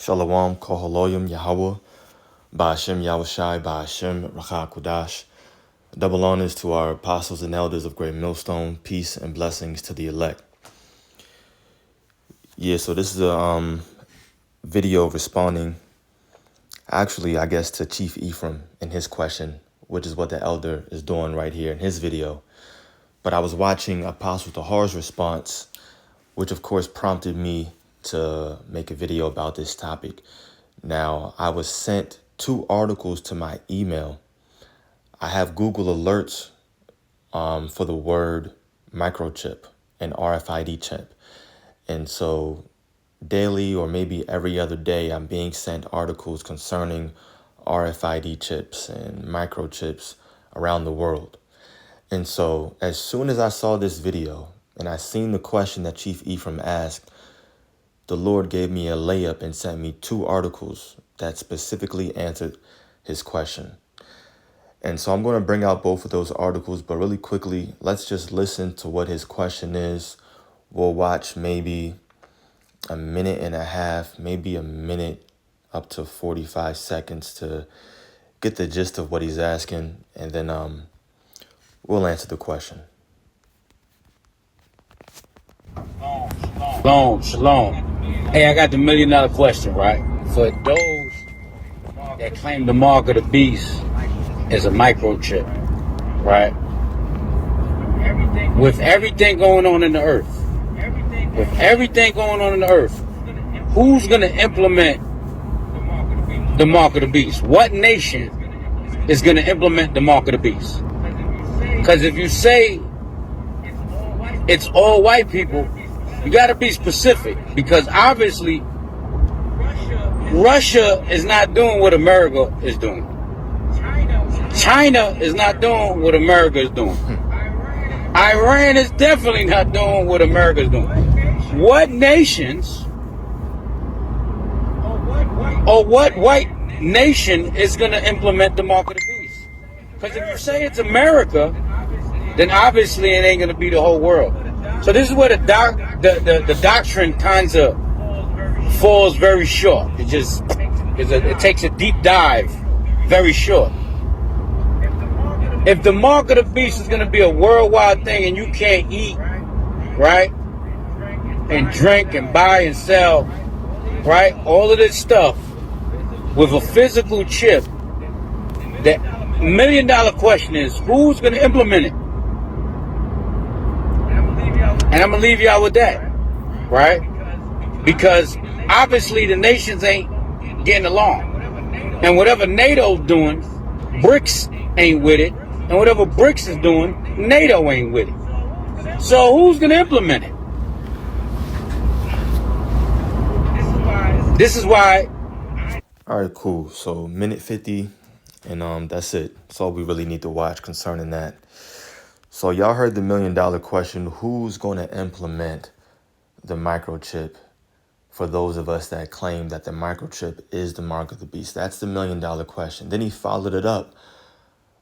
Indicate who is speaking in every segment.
Speaker 1: Shalom, Koholoyim, Yahweh, Ba'ashem Yahushai, Ba'ashem Racha Kudash. Double honors to our apostles and elders of Great Millstone. Peace and blessings to the elect. Yeah, so this is a video responding, actually, I guess, to Chief Ephraim and his question, which is what the elder is doing right here in his video. But I was watching Apostle Tahar's response, which of course prompted me to make a video about this topic. Now, I was sent 2 articles to my email. I have Google alerts for the word microchip and RFID chip. And so daily or maybe every other day, I'm being sent articles concerning RFID chips and microchips around the world. And so as soon as I saw this video and I seen the question that Chief Ephraim asked, the Lord gave me a layup and sent me 2 articles that specifically answered his question. And so I'm going to bring out both of those articles, but really quickly, let's just listen to what his question is. We'll watch maybe a minute and a half, maybe a minute up to 45 seconds to get the gist of what he's asking, and then we'll answer the question.
Speaker 2: Shalom. Hey, I got the $1 million question, right? For those that claim the mark of the beast is a microchip, right? With everything going on in the earth, who's going to implement the mark of the beast? What nation is going to implement the mark of the beast? Because if you say it's all white people, you got to be specific, because obviously Russia is not doing what America is doing. China is not doing what America is doing. Iran is definitely not doing what America is doing. What nations or what white nation is going to implement the mark of the beast? Because if you say it's America, then obviously it ain't going to be the whole world. So this is where the doctrine kind of falls very short. It takes a deep dive very short. If the mark of the beast is going to be a worldwide thing and you can't eat, right, and drink and buy and sell, right, all of this stuff with a physical chip, the $1 million question is, who's going to implement it? And I'm going to leave y'all with that, right? Because obviously the nations ain't getting along. And whatever NATO's doing, BRICS ain't with it. And whatever BRICS is doing, NATO ain't with it. So who's going to implement it? This is why.
Speaker 1: All right, cool. So minute 50, and that's it. That's all we really need to watch concerning that. So y'all heard the $1 million question: who's going to implement the microchip? For those of us that claim that the microchip is the mark of the beast, that's the $1 million question. Then he followed it up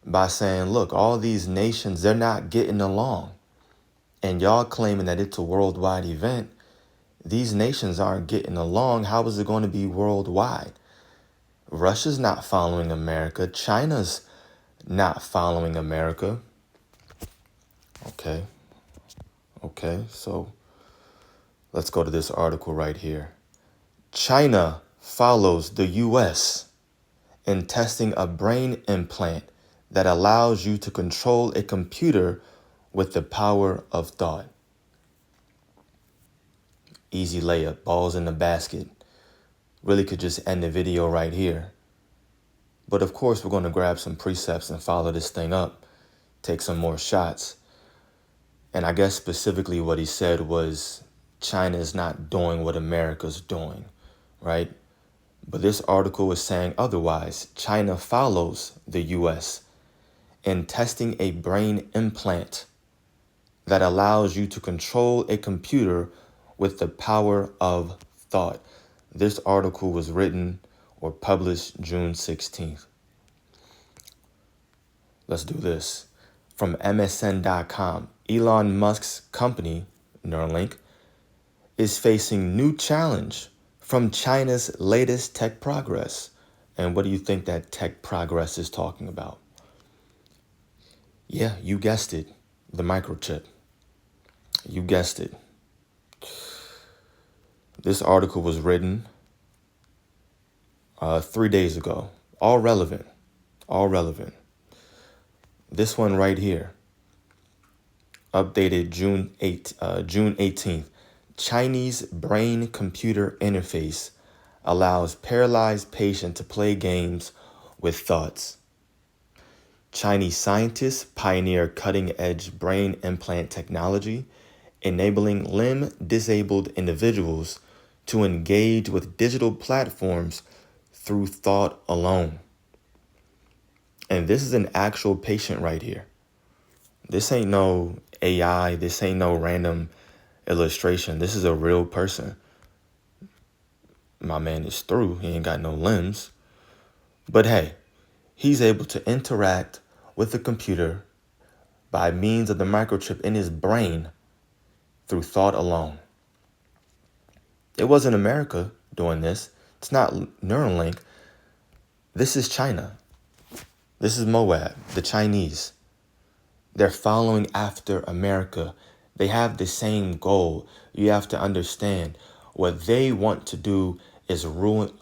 Speaker 1: by saying, look, all these nations, they're not getting along. And y'all claiming that it's a worldwide event. These nations aren't getting along. How is it going to be worldwide? Russia's not following America. China's not following America. Okay, so let's go to this article right here. China follows the U.S. in testing a brain implant that allows you to control a computer with the power of thought. Easy layup, balls in the basket. Really could just end the video right here. But of course, we're going to grab some precepts and follow this thing up, take some more shots. And I guess specifically what he said was China is not doing what America's doing, right? But this article is saying otherwise. China follows the U.S. in testing a brain implant that allows you to control a computer with the power of thought. This article was written or published June 16th. Let's do this. From MSN.com, Elon Musk's company, Neuralink, is facing new challenge from China's latest tech progress. And what do you think that tech progress is talking about? Yeah, you guessed it, the microchip. You guessed it. This article was written 3 days ago. All relevant. All relevant. This one right here, updated June 18th. Chinese brain-computer interface allows paralyzed patient to play games with thoughts. Chinese scientists pioneer cutting-edge brain implant technology, enabling limb-disabled individuals to engage with digital platforms through thought alone. And this is an actual patient right here. This ain't no AI. This ain't no random illustration. This is a real person. My man is through. He ain't got no limbs. But hey, he's able to interact with the computer by means of the microchip in his brain through thought alone. It wasn't America doing this. It's not Neuralink. This is China. This is Moab, the Chinese. They're following after America. They have the same goal. You have to understand what they want to do is run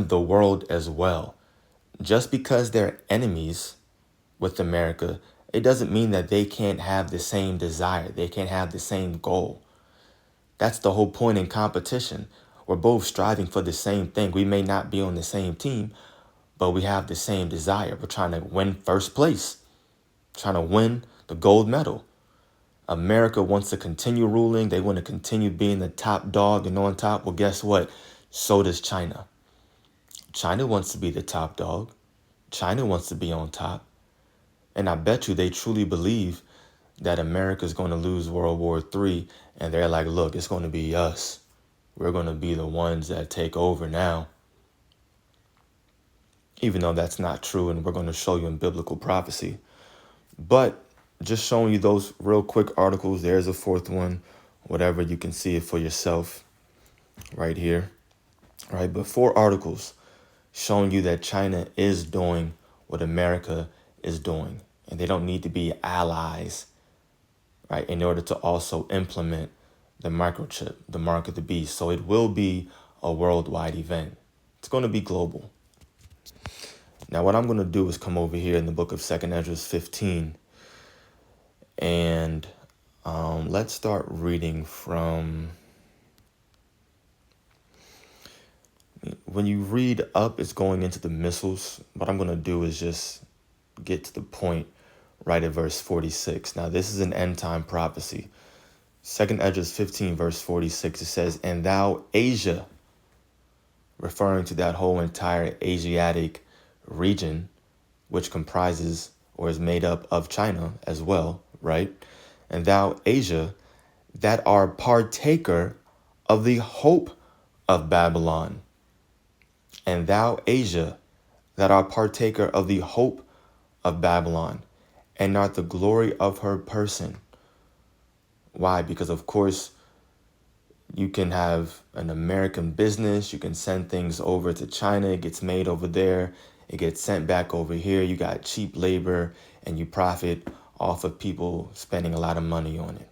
Speaker 1: the world as well. Just because they're enemies with America, it doesn't mean that they can't have the same desire. They can't have the same goal. That's the whole point in competition. We're both striving for the same thing. We may not be on the same team, but we have the same desire. We're trying to win first place, trying to win the gold medal. America wants to continue ruling. They want to continue being the top dog and on top. Well, guess what? So does China. China wants to be the top dog. China wants to be on top. And I bet you they truly believe that America's going to lose World War III. And they're like, look, it's going to be us. We're going to be the ones that take over now. Even though that's not true, and we're going to show you in biblical prophecy. But just showing you those real quick articles. There's a fourth one. Whatever, you can see it for yourself right here. Right, but 4 articles showing you that China is doing what America is doing. And they don't need to be allies, right, in order to also implement the microchip, the mark of the beast. So it will be a worldwide event. It's going to be global. Now, what I'm going to do is come over here in the book of 2nd Ezra 15. And let's start reading from... When you read up, it's going into the missiles. What I'm going to do is just get to the point right at verse 46. Now, this is an end time prophecy. 2nd Ezra 15, verse 46, it says, "And thou, Asia," referring to that whole entire Asiatic region, which comprises or is made up of China as well, right? "And thou, Asia, that are partaker of the hope of Babylon. And thou, Asia, that are partaker of the hope of Babylon, and not the glory of her person." Why? Because, of course, you can have an American business. You can send things over to China. It gets made over there. It gets sent back over here. You got cheap labor, and you profit off of people spending a lot of money on it,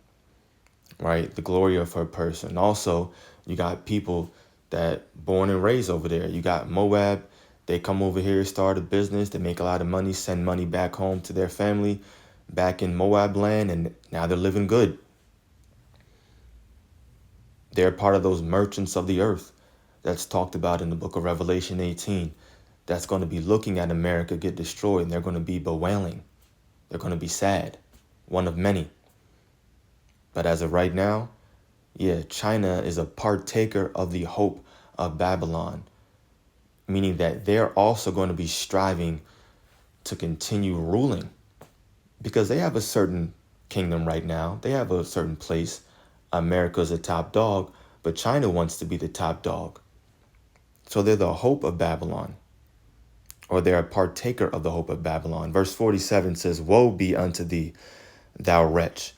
Speaker 1: right? The glory of her person. Also, you got people that born and raised over there. You got Moab. They come over here, start a business. They make a lot of money, send money back home to their family back in Moab land, and now they're living good. They're part of those merchants of the earth that's talked about in the book of Revelation 18. That's going to be looking at America get destroyed, and they're going to be bewailing. They're going to be sad. One of many. But as of right now, yeah, China is a partaker of the hope of Babylon, meaning that they're also going to be striving to continue ruling because they have a certain kingdom right now. They have a certain place. America's a top dog, but China wants to be the top dog. So they're the hope of Babylon, or they're a partaker of the hope of Babylon. Verse 47 says, "Woe be unto thee, thou wretch,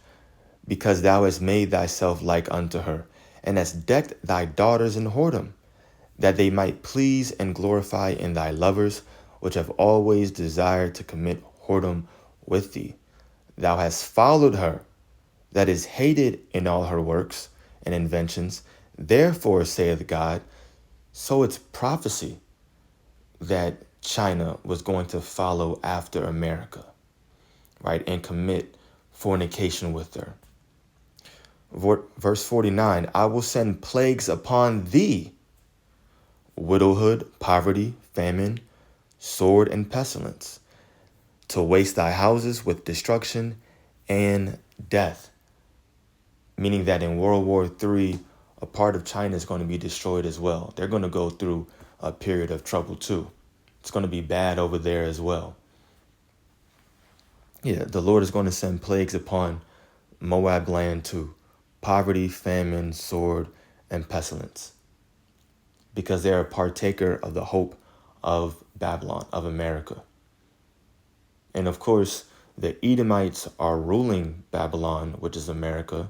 Speaker 1: because thou hast made thyself like unto her, and hast decked thy daughters in whoredom, that they might please and glorify in thy lovers, which have always desired to commit whoredom with thee. Thou hast followed her, that is hated in all her works and inventions. Therefore, saith God, so it's prophecy that China was going to follow after America, right, and commit fornication with her. Verse 49, I will send plagues upon thee, widowhood, poverty, famine, sword, and pestilence, to waste thy houses with destruction and death. Meaning that in World War III, a part of China is going to be destroyed as well. They're going to go through a period of trouble too. It's going to be bad over there as well. Yeah, the Lord is going to send plagues upon Moab land too. Poverty, famine, sword, and pestilence. Because they're a partaker of the hope of Babylon, of America. And of course, the Edomites are ruling Babylon, which is America.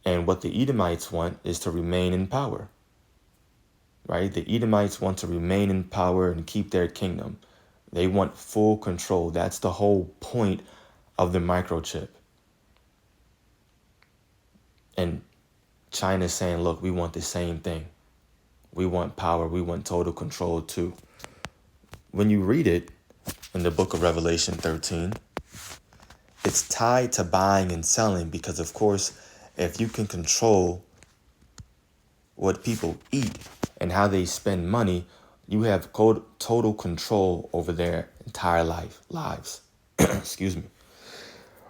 Speaker 1: And what the Edomites want is to remain in power, right? The Edomites want to remain in power and keep their kingdom. They want full control. That's the whole point of the microchip. And China's saying, look, we want the same thing. We want power. We want total control too. When you read it in the book of Revelation 13, it's tied to buying and selling because, of course, if you can control what people eat and how they spend money, you have total control over their entire lives. Excuse me.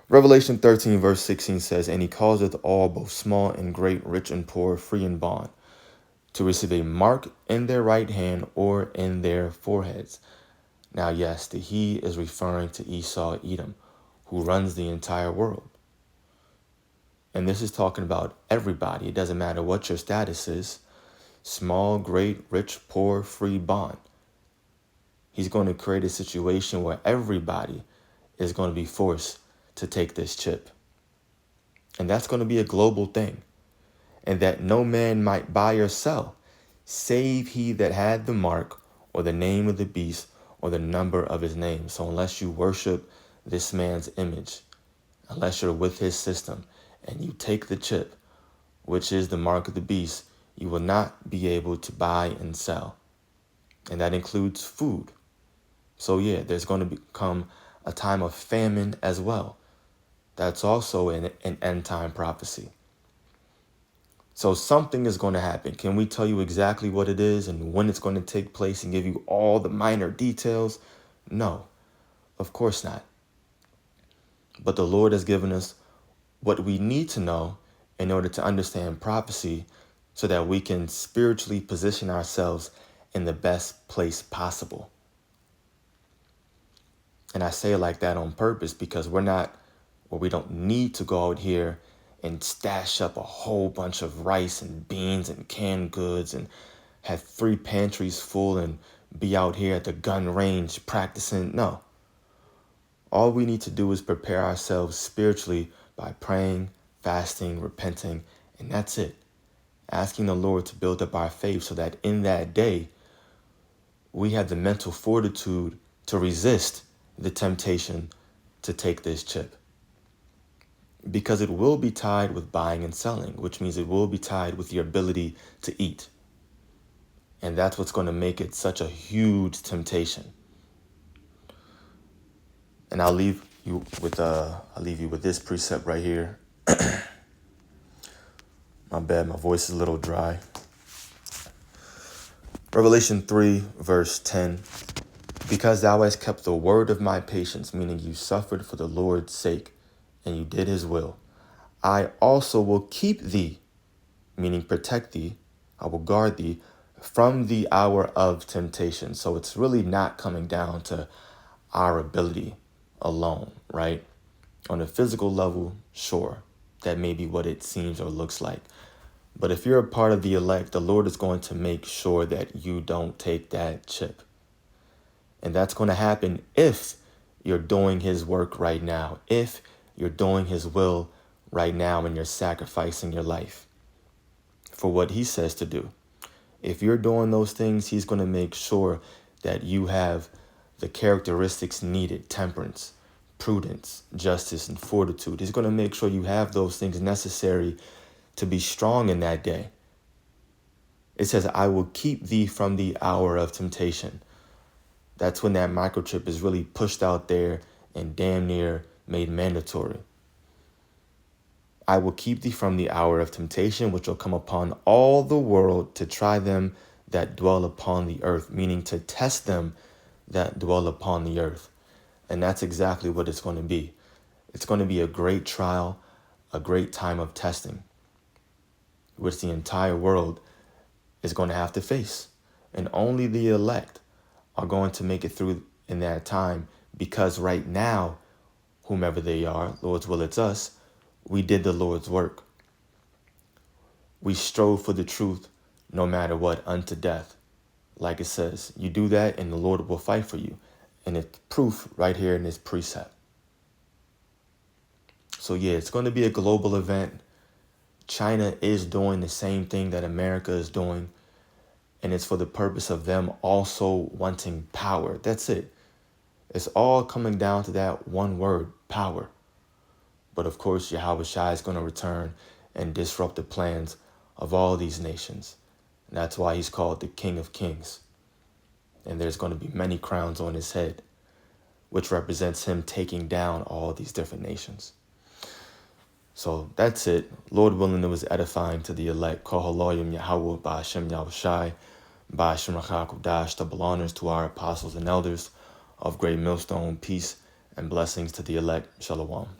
Speaker 1: Revelation 13 verse 16 says, and he causeth all, both small and great, rich and poor, free and bond, to receive a mark in their right hand or in their foreheads. Now, yes, the he is referring to Esau, Edom, who runs the entire world. And this is talking about everybody. It doesn't matter what your status is. Small, great, rich, poor, free, bond. He's going to create a situation where everybody is going to be forced to take this chip. And that's going to be a global thing. And that no man might buy or sell, save he that had the mark or the name of the beast or the number of his name. So unless you worship this man's image, unless you're with his system, and you take the chip, which is the mark of the beast, you will not be able to buy and sell. And that includes food. So yeah, there's going to become a time of famine as well. That's also an end time prophecy. So something is going to happen. Can we tell you exactly what it is and when it's going to take place and give you all the minor details? No, of course not. But the Lord has given us what we need to know in order to understand prophecy so that we can spiritually position ourselves in the best place possible. And I say it like that on purpose because we don't need to go out here and stash up a whole bunch of rice and beans and canned goods and have 3 pantries full and be out here at the gun range practicing. No. All we need to do is prepare ourselves spiritually by praying, fasting, repenting, and that's it. Asking the Lord to build up our faith so that in that day, we have the mental fortitude to resist the temptation to take this chip. Because it will be tied with buying and selling, which means it will be tied with your ability to eat. And that's what's going to make it such a huge temptation. And I'll leave you with this precept right here. My bad, my voice is a little dry. Revelation 3, verse 10. Because thou hast kept the word of my patience, meaning you suffered for the Lord's sake, and you did his will, I also will keep thee, meaning protect thee, I will guard thee from the hour of temptation. So it's really not coming down to our ability alone, right? On a physical level, sure, that may be what it seems or looks like. But if you're a part of the elect, the Lord is going to make sure that you don't take that chip. And that's going to happen if you're doing his work right now, if you're doing his will right now and you're sacrificing your life. for what he says to do. If you're doing those things, he's going to make sure that you have the characteristics needed: temperance, prudence, justice, and fortitude. He's going to make sure you have those things necessary to be strong in that day. It says, I will keep thee from the hour of temptation. That's when that microchip is really pushed out there and damn near made mandatory. I will keep thee from the hour of temptation, which will come upon all the world to try them that dwell upon the earth, meaning to test them that dwell upon the earth. And that's exactly what it's going to be. It's going to be a great trial, a great time of testing, which the entire world is going to have to face. And only the elect are going to make it through in that time, because right now, whomever they are, Lord's will, it's us, we did the Lord's work. We strove for the truth no matter what, unto death. Like it says, you do that and the Lord will fight for you. And it's proof right here in this precept. So yeah, it's going to be a global event. China is doing the same thing that America is doing. And it's for the purpose of them also wanting power. That's it. It's all coming down to that one word, power. But of course, Yahweh Shai is going to return and disrupt the plans of all these nations. And that's why he's called the King of Kings. And there's going to be many crowns on his head, which represents him taking down all these different nations. So that's it. Lord willing, it was edifying to the elect. Kohaloyim Yahweh Ba'ashem Yahweh Shai, Ba'ashem Rachakudash, double honors to our apostles and elders of Great Millstone. Peace and blessings to the elect. Shalom.